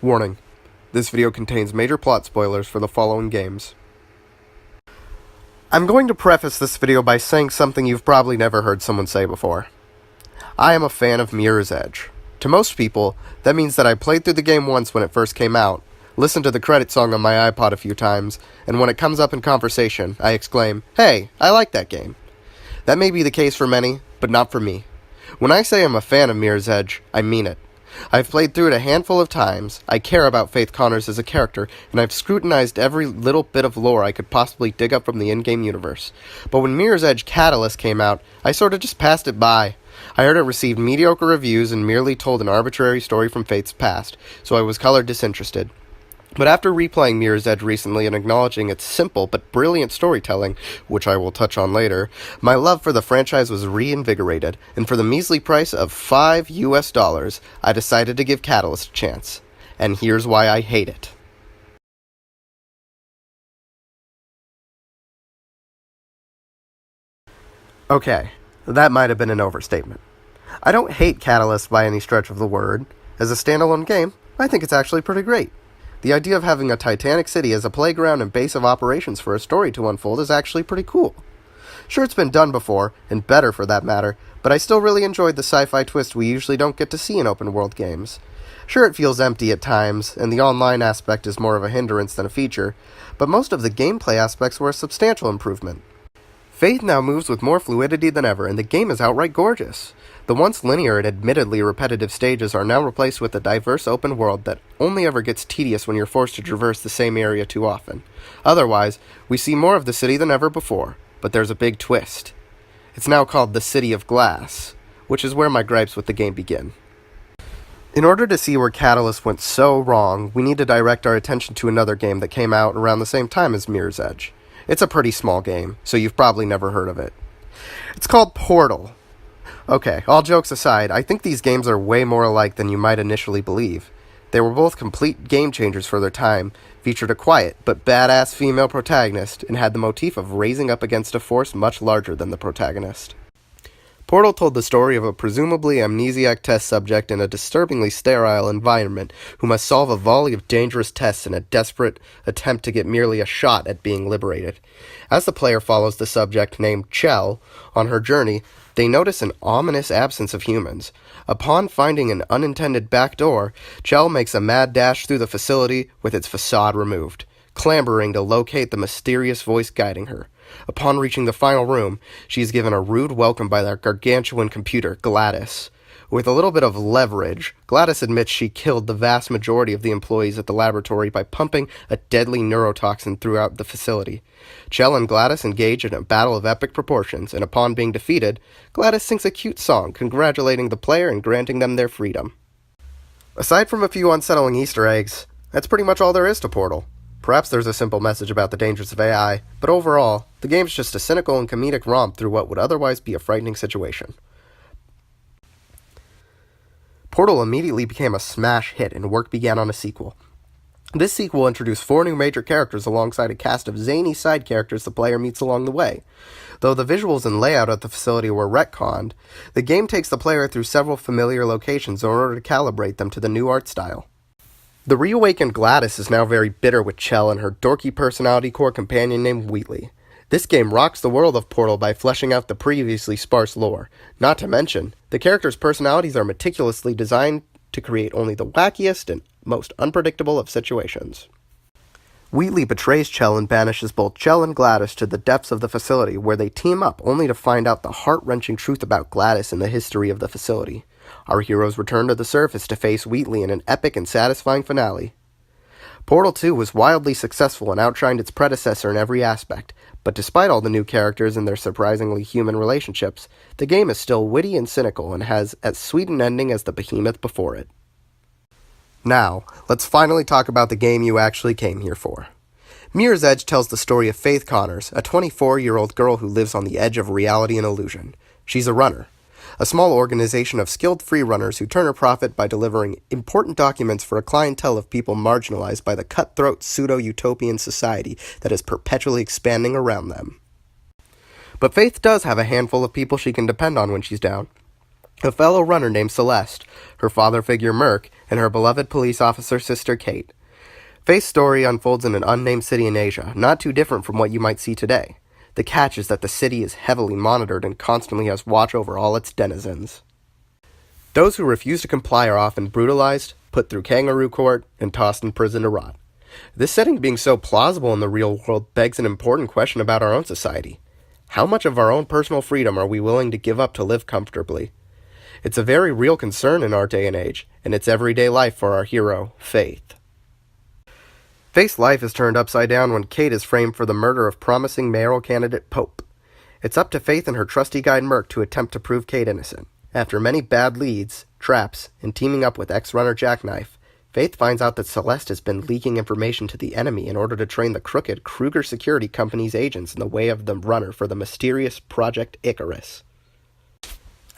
Warning: this video contains major plot spoilers for the following games. I'm going to preface this video by saying something you've probably never heard someone say before. I am a fan of Mirror's Edge. To most people, that means that I played through the game once when it first came out, listened to the credit song on my iPod a few times, and when it comes up in conversation, I exclaim, "Hey, I like that game." That may be the case for many, but not for me. When I say I'm a fan of Mirror's Edge, I mean it. I've played through it a handful of times, I care about Faith Connors as a character, and I've scrutinized every little bit of lore I could possibly dig up from the in-game universe. But when Mirror's Edge Catalyst came out, I sort of just passed it by. I heard it received mediocre reviews and merely told an arbitrary story from Faith's past, so I was colored disinterested. But after replaying Mirror's Edge recently and acknowledging its simple but brilliant storytelling, which I will touch on later, my love for the franchise was reinvigorated, and for the measly price of $5, I decided to give Catalyst a chance. And here's why I hate it. Okay, that might have been an overstatement. I don't hate Catalyst by any stretch of the word. As a standalone game, I think it's actually pretty great. The idea of having a Titanic city as a playground and base of operations for a story to unfold is actually pretty cool. Sure, it's been done before, and better for that matter, but I still really enjoyed the sci-fi twist we usually don't get to see in open-world games. Sure, it feels empty at times, and the online aspect is more of a hindrance than a feature, but most of the gameplay aspects were a substantial improvement. Faith now moves with more fluidity than ever, and the game is outright gorgeous. The once linear and admittedly repetitive stages are now replaced with a diverse open world that only ever gets tedious when you're forced to traverse the same area too often. Otherwise, we see more of the city than ever before, but there's a big twist. It's now called the City of Glass, which is where my gripes with the game begin. In order to see where Catalyst went so wrong, we need to direct our attention to another game that came out around the same time as Mirror's Edge. It's a pretty small game, so you've probably never heard of it. It's called Portal. Okay, all jokes aside, I think these games are way more alike than you might initially believe. They were both complete game changers for their time, featured a quiet but badass female protagonist, and had the motif of raising up against a force much larger than the protagonist. Portal told the story of a presumably amnesiac test subject in a disturbingly sterile environment who must solve a volley of dangerous tests in a desperate attempt to get merely a shot at being liberated. As the player follows the subject named Chell on her journey, they notice an ominous absence of humans. Upon finding an unintended back door, Chell makes a mad dash through the facility with its facade removed, clambering to locate the mysterious voice guiding her. Upon reaching the final room, she is given a rude welcome by their gargantuan computer, Gladys. With a little bit of leverage, Gladys admits she killed the vast majority of the employees at the laboratory by pumping a deadly neurotoxin throughout the facility. Chell and Gladys engage in a battle of epic proportions, and upon being defeated, Gladys sings a cute song congratulating the player and granting them their freedom. Aside from a few unsettling Easter eggs, that's pretty much all there is to Portal. Perhaps there's a simple message about the dangers of AI, but overall, the game's just a cynical and comedic romp through what would otherwise be a frightening situation. Portal immediately became a smash hit and work began on a sequel. This sequel introduced 4 new major characters alongside a cast of zany side characters the player meets along the way. Though the visuals and layout of the facility were retconned, the game takes the player through several familiar locations in order to calibrate them to the new art style. The reawakened Gladys is now very bitter with Chell and her dorky personality core companion named Wheatley. This game rocks the world of Portal by fleshing out the previously sparse lore. Not to mention, the characters' personalities are meticulously designed to create only the wackiest and most unpredictable of situations. Wheatley betrays Chell and banishes both Chell and Gladys to the depths of the facility, where they team up only to find out the heart-wrenching truth about Gladys and the history of the facility. Our heroes return to the surface to face Wheatley in an epic and satisfying finale. Portal 2 was wildly successful and outshined its predecessor in every aspect, but despite all the new characters and their surprisingly human relationships, the game is still witty and cynical and has as sweet an ending as the behemoth before it. Now, let's finally talk about the game you actually came here for. Mirror's Edge tells the story of Faith Connors, a 24-year-old girl who lives on the edge of reality and illusion. She's a runner, a small organization of skilled free runners who turn a profit by delivering important documents for a clientele of people marginalized by the cutthroat pseudo-utopian society that is perpetually expanding around them. But Faith does have a handful of people she can depend on when she's down. a fellow runner named Celeste, her father figure Merc, and her beloved police officer sister Kate. Faith's story unfolds in an unnamed city in Asia, not too different from what you might see today. The catch is that the city is heavily monitored and constantly has watch over all its denizens. Those who refuse to comply are often brutalized, put through kangaroo court, and tossed in prison to rot. This setting being so plausible in the real world begs an important question about our own society. How much of our own personal freedom are we willing to give up to live comfortably? It's a very real concern in our day and age, and it's everyday life for our hero, Faith. Faith's life is turned upside down when Kate is framed for the murder of promising mayoral candidate Pope. It's up to Faith and her trusty guide Merc to attempt to prove Kate innocent. After many bad leads, traps, and teaming up with ex-runner Jackknife, Faith finds out that Celeste has been leaking information to the enemy in order to train the crooked Kruger Security Company's agents in the way of the runner for the mysterious Project Icarus.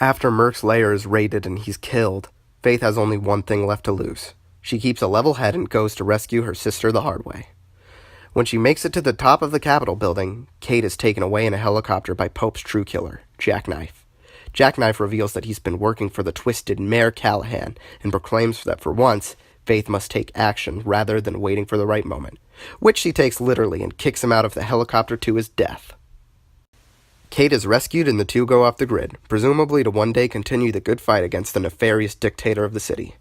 After Merc's lair is raided and he's killed, Faith has only one thing left to lose. She keeps a level head and goes to rescue her sister the hard way. When she makes it to the top of the Capitol building, Kate is taken away in a helicopter by Pope's true killer, Jackknife. Jackknife reveals that he's been working for the twisted Mayor Callahan and proclaims that for once, Faith must take action rather than waiting for the right moment, which she takes literally and kicks him out of the helicopter to his death. Kate is rescued and the two go off the grid, presumably to one day continue the good fight against the nefarious dictator of the city.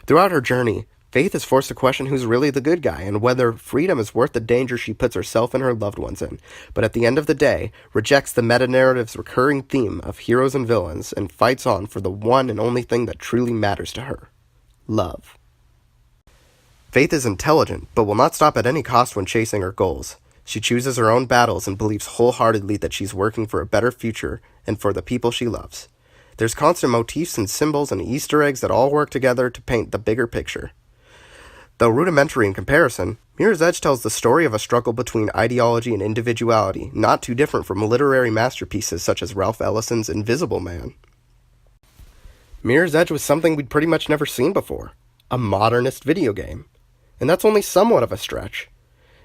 Throughout her journey, Faith is forced to question who's really the good guy and whether freedom is worth the danger she puts herself and her loved ones in, but at the end of the day, rejects the meta-narrative's recurring theme of heroes and villains and fights on for the one and only thing that truly matters to her: love. Faith is intelligent, but will not stop at any cost when chasing her goals. She chooses her own battles and believes wholeheartedly that she's working for a better future and for the people she loves. There's constant motifs and symbols and Easter eggs that all work together to paint the bigger picture. Though rudimentary in comparison, Mirror's Edge tells the story of a struggle between ideology and individuality, not too different from literary masterpieces such as Ralph Ellison's Invisible Man. Mirror's Edge was something we'd pretty much never seen before, a modernist video game. And that's only somewhat of a stretch.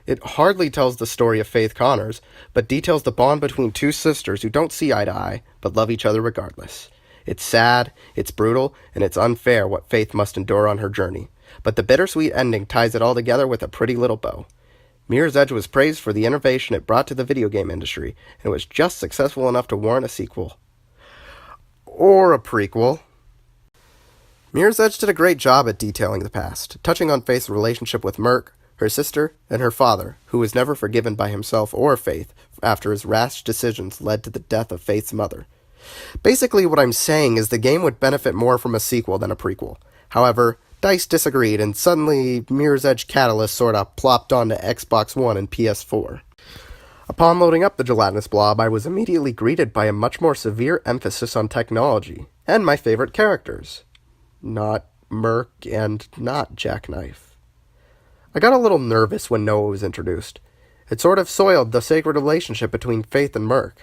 It hardly tells the story of Faith Connors, but details the bond between two sisters who don't see eye to eye, but love each other regardless. It's sad, it's brutal, and it's unfair what Faith must endure on her journey. But the bittersweet ending ties it all together with a pretty little bow. Mirror's Edge was praised for the innovation it brought to the video game industry, and it was just successful enough to warrant a sequel. Or a prequel. Mirror's Edge did a great job at detailing the past, touching on Faith's relationship with Merc, her sister, and her father, who was never forgiven by himself or Faith after his rash decisions led to the death of Faith's mother. Basically, what I'm saying is the game would benefit more from a sequel than a prequel. However, DICE disagreed, and suddenly Mirror's Edge Catalyst sorta plopped onto Xbox One and PS4. Upon loading up the gelatinous blob, I was immediately greeted by a much more severe emphasis on technology, and my favorite characters. Not Merc and not Jackknife. I got a little nervous when Noah was introduced. It sort of soiled the sacred relationship between Faith and Merc.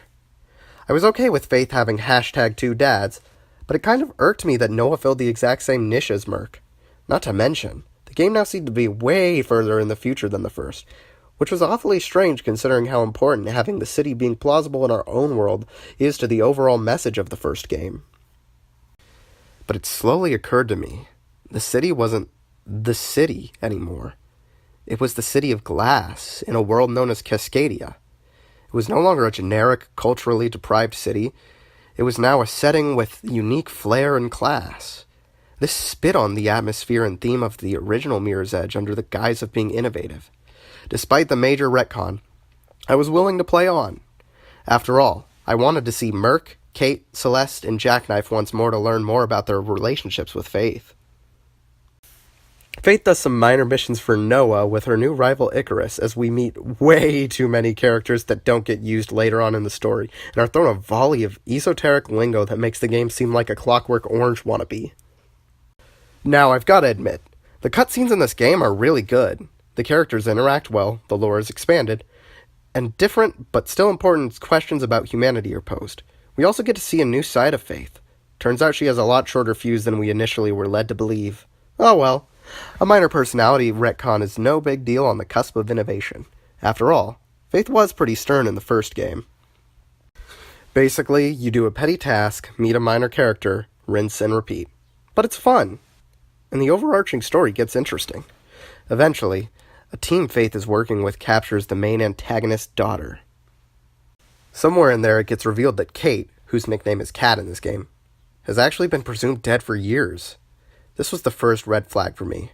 I was okay with Faith having #2dads, but it kind of irked me that Noah filled the exact same niche as Merc. Not to mention, the game now seemed to be way further in the future than the first, which was awfully strange considering how important having the city being plausible in our own world is to the overall message of the first game. But it slowly occurred to me, the city wasn't the city anymore. It was the city of glass in a world known as Cascadia. It was no longer a generic, culturally deprived city. It was now a setting with unique flair and class. This spit on the atmosphere and theme of the original Mirror's Edge under the guise of being innovative. Despite the major retcon, I was willing to play on. After all, I wanted to see Merc, Kate, Celeste, and Jackknife once more to learn more about their relationships with Faith. Faith does some minor missions for Noah with her new rival Icarus as we meet way too many characters that don't get used later on in the story and are thrown a volley of esoteric lingo that makes the game seem like a Clockwork Orange wannabe. Now, I've got to admit, the cutscenes in this game are really good. The characters interact well, the lore is expanded, and different but still important questions about humanity are posed. We also get to see a new side of Faith. Turns out she has a lot shorter fuse than we initially were led to believe. Oh well, a minor personality retcon is no big deal on the cusp of innovation. After all, Faith was pretty stern in the first game. Basically, you do a petty task, meet a minor character, rinse and repeat. But it's fun, and the overarching story gets interesting. Eventually, a team Faith is working with captures the main antagonist's daughter. Somewhere in there it gets revealed that Kate, whose nickname is Cat in this game, has actually been presumed dead for years. This was the first red flag for me.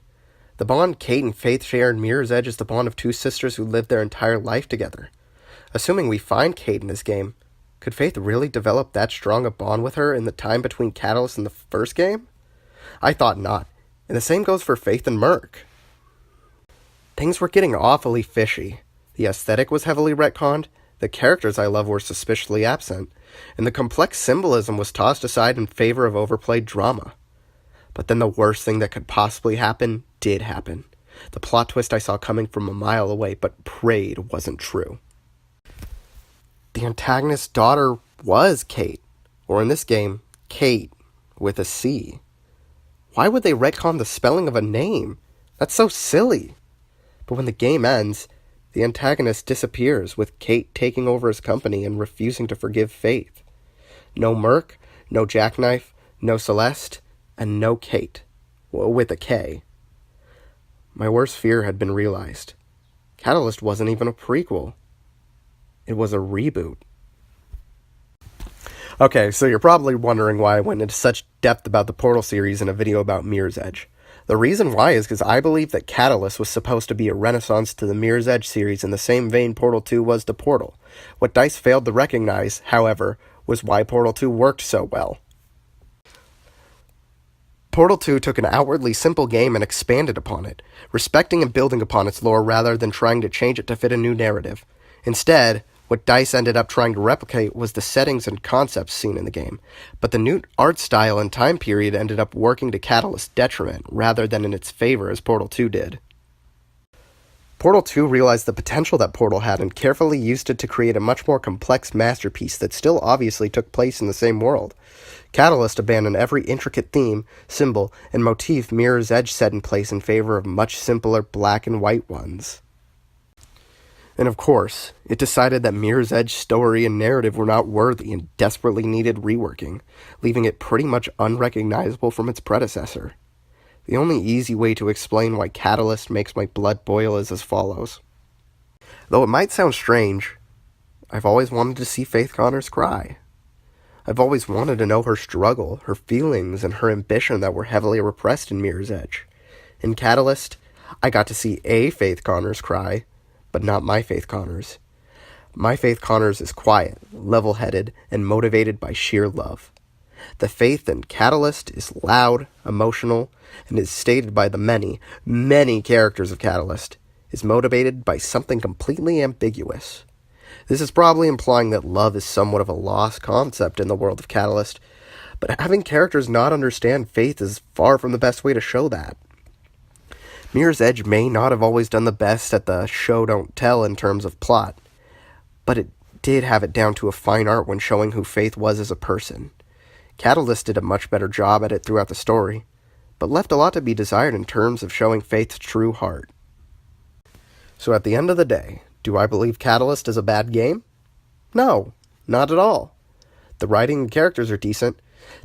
The bond Kate and Faith share in Mirror's Edge is the bond of two sisters who lived their entire life together. Assuming we find Kate in this game, could Faith really develop that strong a bond with her in the time between Catalyst and the first game? I thought not, and the same goes for Faith and Merc. Things were getting awfully fishy. The aesthetic was heavily retconned, the characters I love were suspiciously absent, and the complex symbolism was tossed aside in favor of overplayed drama. But then the worst thing that could possibly happen did happen. The plot twist I saw coming from a mile away but prayed wasn't true. The antagonist's daughter was Kate, or in this game, Kate, with a C. Why would they retcon the spelling of a name? That's so silly. But when the game ends, the antagonist disappears, with Kate taking over his company and refusing to forgive Faith. No Merc, no Jackknife, no Celeste, and no Kate, with a K. My worst fear had been realized. Catalyst wasn't even a prequel. It was a reboot. Okay, so you're probably wondering why I went into such depth about the Portal series in a video about Mirror's Edge. The reason why is because I believe that Catalyst was supposed to be a renaissance to the Mirror's Edge series in the same vein Portal 2 was to Portal. What DICE failed to recognize, however, was why Portal 2 worked so well. Portal 2 took an outwardly simple game and expanded upon it, respecting and building upon its lore rather than trying to change it to fit a new narrative. Instead, what DICE ended up trying to replicate was the settings and concepts seen in the game, but the new art style and time period ended up working to Catalyst's detriment rather than in its favor as Portal 2 did. Portal 2 realized the potential that Portal had and carefully used it to create a much more complex masterpiece that still obviously took place in the same world. Catalyst abandoned every intricate theme, symbol, and motif Mirror's Edge set in place in favor of much simpler black and white ones. And of course, it decided that Mirror's Edge's story and narrative were not worthy and desperately needed reworking, leaving it pretty much unrecognizable from its predecessor. The only easy way to explain why Catalyst makes my blood boil is as follows. Though it might sound strange, I've always wanted to see Faith Connors cry. I've always wanted to know her struggle, her feelings, and her ambition that were heavily repressed in Mirror's Edge. In Catalyst, I got to see a Faith Connors cry, but not my Faith Connors. My Faith Connors is quiet, level-headed, and motivated by sheer love. The Faith in Catalyst is loud, emotional, and is stated by the many, many characters of Catalyst, is motivated by something completely ambiguous. This is probably implying that love is somewhat of a lost concept in the world of Catalyst, but having characters not understand faith is far from the best way to show that. Mirror's Edge may not have always done the best at the show-don't-tell in terms of plot, but it did have it down to a fine art when showing who Faith was as a person. Catalyst did a much better job at it throughout the story, but left a lot to be desired in terms of showing Faith's true heart. So at the end of the day, do I believe Catalyst is a bad game? No, not at all. The writing and characters are decent,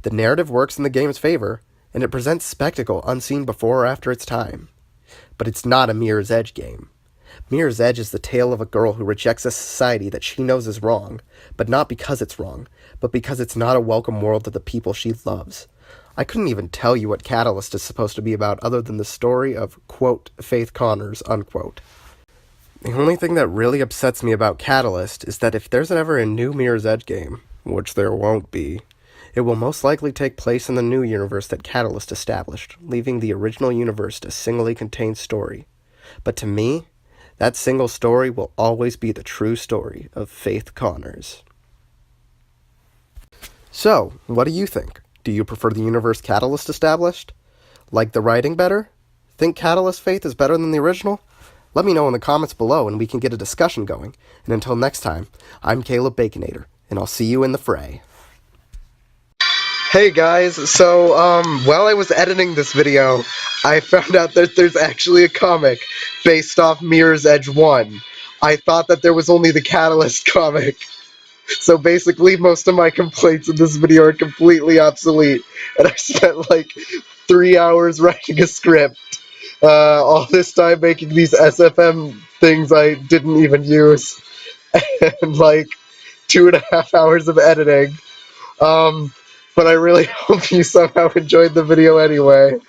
the narrative works in the game's favor, and it presents spectacle unseen before or after its time. But it's not a Mirror's Edge game. Mirror's Edge is the tale of a girl who rejects a society that she knows is wrong, but not because it's wrong, but because it's not a welcome world to the people she loves. I couldn't even tell you what Catalyst is supposed to be about other than the story of, quote, Faith Connors, unquote. The only thing that really upsets me about Catalyst is that if there's ever a new Mirror's Edge game, which there won't be, it will most likely take place in the new universe that Catalyst established, leaving the original universe a singly contained story. But to me, that single story will always be the true story of Faith Connors. So, what do you think? Do you prefer the universe Catalyst established? Like the writing better? Think Catalyst Faith is better than the original? Let me know in the comments below and we can get a discussion going. And until next time, I'm Caleb Baconator, and I'll see you in the fray. Hey guys, so while I was editing this video, I found out that there's actually a comic based off Mirror's Edge 1. I thought that there was only the Catalyst comic. So basically, most of my complaints in this video are completely obsolete, and I spent like 3 hours writing a script. All this time making these SFM things I didn't even use, and like 2.5 hours of editing. But I really hope you somehow enjoyed the video anyway.